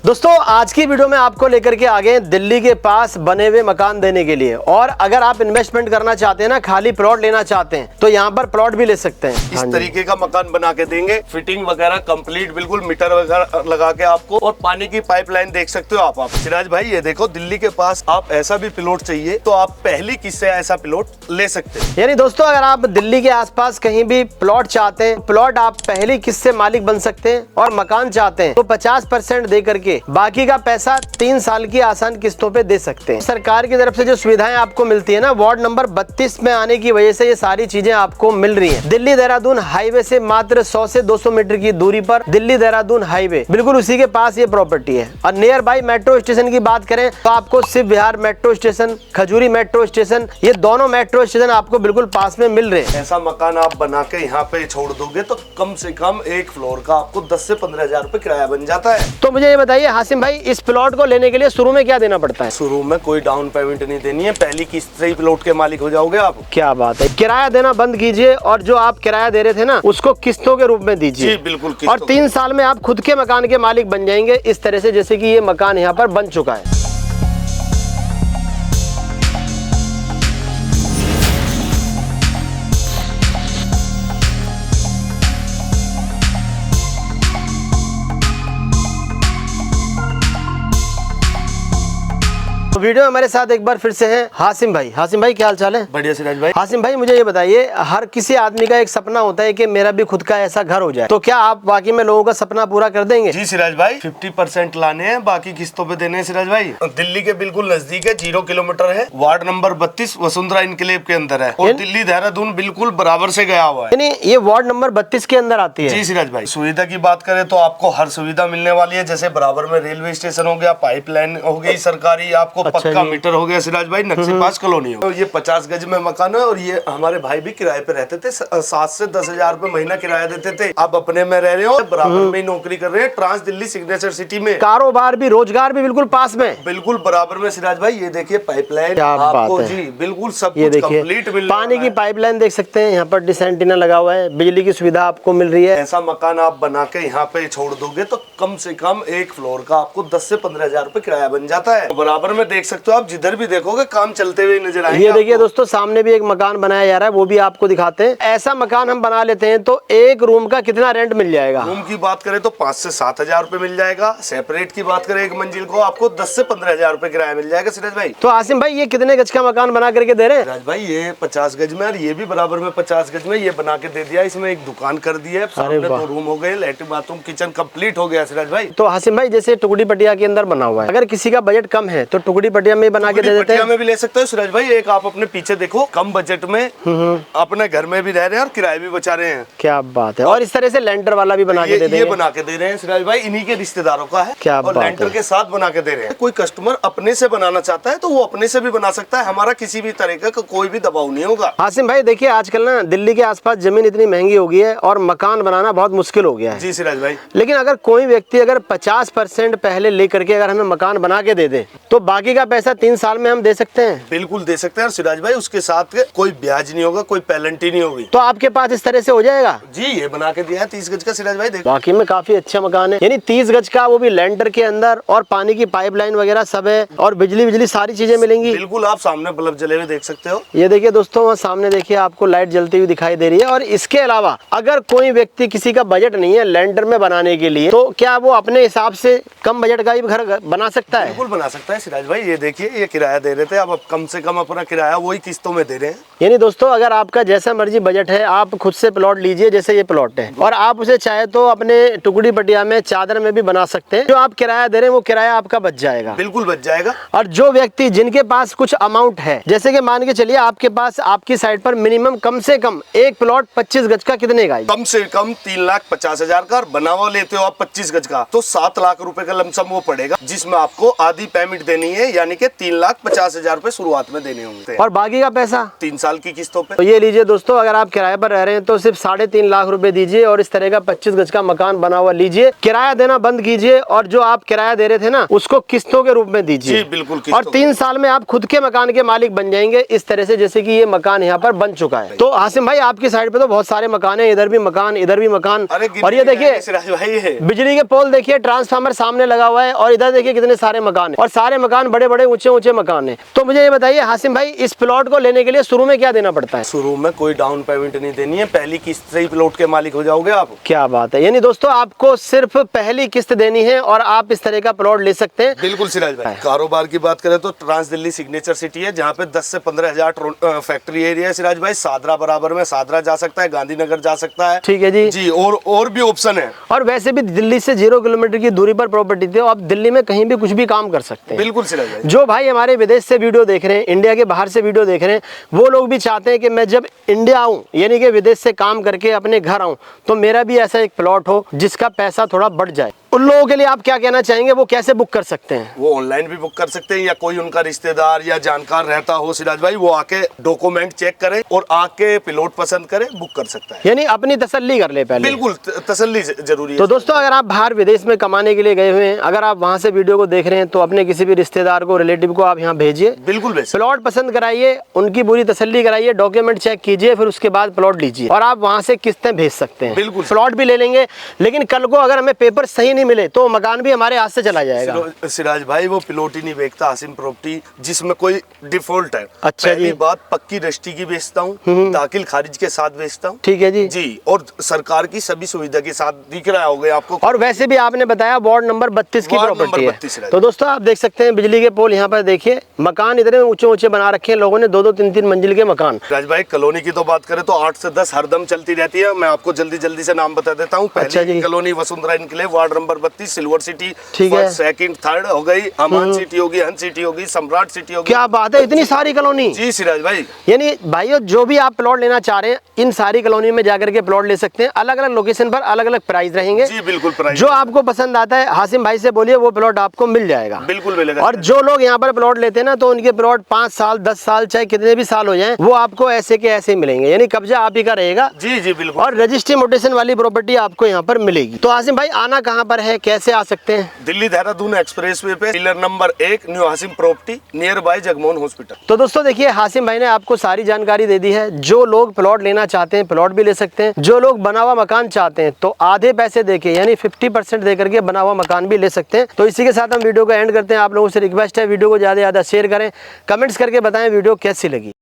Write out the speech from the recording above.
दोस्तों आज की वीडियो में आपको लेकर के आ गए दिल्ली के पास बने हुए मकान देने के लिए। और अगर आप इन्वेस्टमेंट करना चाहते हैं ना, खाली प्लॉट लेना चाहते हैं तो यहाँ पर प्लॉट भी ले सकते हैं। इस तरीके का मकान बना के देंगे, फिटिंग वगैरह कंप्लीट, बिल्कुल मीटर वगैरह लगा के आपको, और पानी की पाइपलाइन देख सकते हो आप। सिराज भाई ये देखो, दिल्ली के पास आप ऐसा भी प्लॉट चाहिए तो आप पहली किस्त से ऐसा प्लॉट ले सकते हैं। यानी दोस्तों अगर आप दिल्ली के आसपास कहीं भी प्लॉट चाहते हैं, प्लॉट आप पहली किस्त से मालिक बन सकते हैं। और मकान चाहते हैं तो 50% दे करके बाकी का पैसा 3 साल की आसान किस्तों पे दे सकते हैं। सरकार की तरफ से जो सुविधाएं आपको मिलती है ना, वार्ड नंबर 32 में आने की वजह से ये सारी चीजें आपको मिल रही हैं। दिल्ली देहरादून हाईवे से मात्र 100 से 200 मीटर की दूरी पर दिल्ली देहरादून हाईवे, बिल्कुल उसी के पास ये प्रॉपर्टी है। और नियर बाई मेट्रो स्टेशन की बात करें तो आपको शिव विहार मेट्रो स्टेशन, खजूरी मेट्रो स्टेशन, ये दोनों मेट्रो स्टेशन आपको बिल्कुल पास में मिल रहे हैं। ऐसा मकान आप बना के यहाँ पे छोड़ दोगे तो कम से कम एक फ्लोर का आपको 10 से 15 हजार रुपए किराया बन जाता है। तो मुझे ये बताइए हासिम भाई, इस प्लॉट को लेने के लिए शुरू में क्या देना पड़ता है? शुरू में कोई डाउन पेमेंट नहीं देनी है, पहली किस्त से ही प्लॉट के मालिक हो जाओगे आप। क्या बात है, किराया देना बंद कीजिए और जो आप किराया दे रहे थे ना उसको किस्तों के रूप में दीजिए। जी बिल्कुल। और 3 साल में आप खुद के मकान के मालिक बन जाएंगे, इस तरह से जैसे कि ये मकान यहाँ पर बन चुका है। वीडियो हमारे साथ एक बार फिर से हैं हासिम भाई। हासिम भाई क्या हाल चाल है? बढ़िया सिराज भाई। हासिम भाई मुझे ये बताइए, हर किसी आदमी का एक सपना होता है कि मेरा भी खुद का ऐसा घर हो जाए, तो क्या आप वाकई में लोगों का सपना पूरा कर देंगे? जी सिराज भाई, 50% लाने हैं, बाकी किस्तों पे देने हैं सिराज भाई। दिल्ली के बिल्कुल नजदीक है, 0 किलोमीटर है, वार्ड नंबर 32 वसुंधरा इनक्लेव के अंदर है, और दिल्ली देहरादून बिल्कुल बराबर से गया हुआ है। यानी ये वार्ड नंबर 32 के अंदर आती है? जी सिराज भाई। सुविधा की बात करें तो आपको हर सुविधा मिलने वाली है, जैसे बराबर में रेलवे स्टेशन हो गया, पाइपलाइन हो गई सरकारी, आपको पक्का मीटर हो गया सिराज भाई, नक्शे पास कॉलोनी हो। ये 50 गज में मकान है, और ये हमारे भाई भी किराए पे रहते थे, 7 से 10 हजार रुपए महीना किराया देते थे। आप अपने में रह रहे हो, बराबर में ही नौकरी कर रहे हैं, ट्रांस दिल्ली सिग्नेचर सिटी में। कारोबार भी, रोजगार भी बिल्कुल पास में, बिल्कुल बराबर में सिराज भाई। ये देखिए पाइपलाइन आपको, जी बिल्कुल सब ये कुछ देखिए कंप्लीट मिल, पानी की पाइपलाइन देख सकते हैं, यहाँ पर डिसेंटीना लगा हुआ है, बिजली की सुविधा आपको मिल रही है। ऐसा मकान आप बना के यहाँ पे छोड़ दोगे तो कम से कम एक फ्लोर का आपको 10 से 15 हजार रुपए किराया बन जाता है। बराबर में देख सकते हो आप, जिधर भी देखोगे काम चलते हुए नजर आएंगे। ये देखिए दोस्तों, सामने भी एक मकान बनाया जा रहा है, वो भी आपको दिखाते हैं। ऐसा मकान हम बना लेते हैं तो एक रूम का कितना रेंट मिल जाएगा? रूम की बात करें तो 5 से 7 हजार रुपए मिल जाएगा। सेपरेट की बात करें एक मंजिल को, आपको 10 से 15 हजार रुपए किराया मिल जाएगा सिराज भाई। तो आसिम भाई ये कितने गज का मकान बना करके दे रहे हैं? सिराज भाई ये 50 गज में, और ये भी बराबर में 50 गज में ये बना के दे दिया। इसमें एक दुकान कर दी है, सामने 2 रूम हो गए, लैट्रिन बाथरूम किचन कंप्लीट हो गया सिराज भाई। तो हासिम भाई जैसे टुकड़ी पटिया के अंदर बना हुआ है, अगर किसी का बजट कम है तो टुकड़ी पटिया में बना के दे देते हैं? में भी ले सकते हो सिराज भाई। एक आप अपने पीछे देखो, कम बजट में अपने घर में भी रह रहे हैं और किराए भी बचा रहे हैं। क्या बात है। और इस तरह से लेंटर वाला भी बना के दे देंगे? ये बना के दे रहे हैं सिराज भाई, इन्हीं के रिश्तेदारों का है। क्या और लेंटर के साथ बना के दे रहे हैं। कोई कस्टमर अपने से बनाना चाहता है तो वो अपने से भी बना सकता है, हमारा किसी भी तरह का कोई भी दबाव नहीं होगा। हासिम भाई देखिए, आजकल ना दिल्ली के आसपास जमीन इतनी महंगी हो गई है और मकान बनाना बहुत मुश्किल हो गया है। जी सिराज भाई। लेकिन अगर कोई व्यक्ति अगर 50% पहले लेकर के अगर हमें मकान बना के दे दे तो बाकी का पैसा 3 साल में हम दे सकते हैं? बिल्कुल दे सकते हैं सिराज भाई, उसके साथ कोई ब्याज नहीं होगा, कोई पेनल्टी नहीं होगी। तो आपके पास इस तरह से हो जाएगा? जी ये बना के दिया है 30 गज का सिराज भाई। देखो बाकी में काफी अच्छा मकान है, यानी 30 गज का, वो भी लेंटर के अंदर, और पानी की पाइपलाइन वगैरह सब है, और बिजली सारी चीजें मिलेंगी। बिल्कुल, आप सामने बल्ब जले हुए देख सकते हो। ये देखिए दोस्तों, वहाँ सामने देखिए आपको लाइट जलती हुई दिखाई दे रही है। और इसके अलावा अगर कोई व्यक्ति, किसी का बजट नहीं है लेंटर में बनाने के लिए, तो क्या वो अपने हिसाब से कम बजट का भी घर बना सकता है? बिल्कुल बना सकता है सिराज भाई। ये देखिए, ये किराया दे रहे थे, अब कम से कम अपना किराया वही किस्तों में दे रहे हैं। यानी दोस्तों अगर आपका जैसा मर्जी बजट है, आप खुद से प्लॉट लीजिए, जैसे ये प्लॉट है, और आप उसे चाहे तो अपने टुकड़ी पटिया में, चादर में भी बना सकते हैं। जो आप किराया दे रहे हैं वो किराया आपका बच जाएगा। बिल्कुल बच जाएगा। और जो व्यक्ति जिनके पास कुछ अमाउंट है, जैसे कि मान के चलिए आपके पास, आपकी साइड पर मिनिमम कम से कम एक प्लॉट 25 गज का कितने का? कम से कम 3,50,000 का बनावा लेते हो आप 25 गज का, तो 7 लाख रुपए का लमसम वो पड़ेगा, जिसमें आपको आधी पेमेंट देनी है यानी कि 3,50,000 रुपए शुरुआत में देने होंगे और बाकी का पैसा 3 साल की किस्तों पे। तो ये लीजिए दोस्तों, अगर आप किराए पर रह रहे हैं तो सिर्फ 3.5 लाख रुपए दीजिए और इस तरह का 25 गज का मकान बना हुआ लीजिए। किराया देना बंद कीजिए और जो आप किराया दे रहे थे ना उसको किस्तों के रूप में दीजिए। जी बिल्कुल। और 3 साल में आप खुद के मकान के मालिक बन जाएंगे, इस तरह से जैसे कि ये मकान यहाँ पर बन चुका है। तो हासिम भाई आपकी साइड पे तो बहुत सारे मकान है, इधर भी मकान, इधर भी मकान। और ये देखिए बिजली के पोल देखिए, ट्रांसफार्मर सामने लगा हुआ है और इधर देखिए कितने सारे मकान है और सारे मकान बड़े बड़े ऊंचे ऊंचे मकान है। तो मुझे ये बताइए हासिम भाई, इस प्लॉट को लेने के लिए शुरू में क्या देना पड़ता है? शुरू में कोई डाउन पेमेंट नहीं देनी है, पहली किस्त से ही प्लॉट के मालिक हो जाओगे आप। क्या बात है, यानी दोस्तों आपको सिर्फ पहली किस्त देनी है और आप इस तरह का प्लॉट ले सकते हैं। बिल्कुल सिराज भाई। कारोबार की बात करें तो ट्रांस दिल्ली सिग्नेचर सिटी है, जहाँ पे 10 से 15,000 फैक्ट्री एरिया है सिराज भाई। सादरा बराबर में सादरा जा सकता है, गांधीनगर जा सकता है। ठीक है जी। जी और भी ऑप्शन है। और वैसे भी दिल्ली से 0 किलोमीटर की दूरी पर प्रॉपर्टी थी, आप दिल्ली में कहीं भी कुछ भी काम कर सकते हैं। बिल्कुल सिराज भाई। जो भाई हमारे विदेश से वीडियो देख रहे हैं, इंडिया के बाहर से वीडियो देख रहे हैं, वो लोग भी चाहते हैं कि मैं जब इंडिया आऊं, यानी कि विदेश से काम करके अपने घर आऊं, तो मेरा भी ऐसा एक प्लॉट हो जिसका पैसा थोड़ा बढ़ जाए। उन लोगों के लिए आप क्या कहना चाहेंगे, वो कैसे बुक कर सकते हैं? वो ऑनलाइन भी बुक कर सकते हैं या कोई उनका रिश्तेदार या जानकार रहता हो सिराज भाई, वो आके डॉक्यूमेंट चेक करे और आके प्लॉट पसंद करे, बुक कर सकता है। यानी अपनी तसल्ली कर ले पहले। बिल्कुल तसल्ली जरूरी है। तो दोस्तों अगर आप बाहर विदेश में कमाने के लिए गए हुए हैं, अगर आप वहां से वीडियो को देख रहे हैं, तो अपने किसी भी रिश्तेदार को, रिलेटिव को आप यहाँ भेजिए। बिल्कुल प्लॉट पसंद कराइए, उनकी पूरी तसल्ली कराइए, डॉक्यूमेंट चेक कीजिए, फिर उसके बाद प्लॉट लीजिए और आप वहां से किस्तें भेज सकते हैं। बिल्कुल। प्लॉट भी ले लेंगे, लेकिन कल को अगर हमें पेपर सही नहीं मिले तो मकान भी हमारे हाथ से चला जाएगा। सिराज भाई वो प्लॉट ही नहीं बेचता हासिम प्रॉपर्टी जिसमें कोई डिफॉल्ट है। अच्छा पहली जी। बात पक्की रजिस्ट्री की बेचता हूँ, दाखिल खारिज के साथ बेचता हूँ। ठीक है जी। जी और सरकार की सभी सुविधा के साथ दिख रहा होगा आपको। और वैसे भी आपने बताया वार्ड नंबर 32 की प्रॉपर्टी है। तो दोस्तों आप देख सकते हैं बिजली के पोल यहाँ पर देखिए, मकान इतने ऊंचे ऊंचे बना रखे हैं लोगों ने, 2-2, 3-3 मंजिल के मकान। राज भाई कॉलोनी की तो बात करें तो 8 से 10 हरदम चलती रहती है। मैं आपको जल्दी से नाम बता देता हूँ। पहली colony Vasundhara enclave, ward number 32, silver city. ठीक है। सेकंड थर्ड हो गई, अमान सिटी होगी, हंस सिटी होगी, सम्राट सिटी होगी। क्या बात है, इतनी सारी कॉलोनी। जी सिराज भाई। यानी भाइयों जो भी आप प्लॉट लेना चाह रहे हैं, इन सारी कॉलोनी में जाकर के प्लॉट ले सकते हैं। अलग अलग लोकेशन पर अलग अलग प्राइस रहेंगे। जी बिल्कुल प्राइस। जो आपको पसंद आता है हासिम भाई से बोलिए, वो प्लॉट आपको मिल जाएगा। बिल्कुल मिलेगा। और जो लोग यहाँ पर प्लॉट लेते हैं ना, तो उनके प्लॉट 5 साल 10 साल चाहे कितने भी साल हो जाएं, वो आपको ऐसे के ऐसे मिलेंगे, यानी कब्जा आप ही का रहेगा। जी जी बिल्कुल। और रजिस्ट्री मोटेशन वाली प्रॉपर्टी आपको यहाँ पर मिलेगी। तो हासिम भाई आना कहाँ पर है, कैसे आ सकते हैं? दिल्ली देहरादून एक्सप्रेसवे पे pillar number 1, new Hasim property, near by Jagmohan hospital. तो दोस्तों देखिए हासिम भाई ने आपको सारी जानकारी दे दी है। जो लोग प्लॉट लेना चाहते हैं प्लॉट भी ले सकते हैं, जो लोग बना हुआ मकान चाहते हैं तो आधे पैसे देके यानी 50% दे करके बना हुआ मकान भी ले सकते हैं। तो इसी के साथ हम वीडियो को एंड करते हैं। आप लोगों से रिक्वेस्ट है वीडियो को ज्यादा से ज्यादा शेयर करें, कमेंट्स करके बताएं वीडियो कैसी लगी।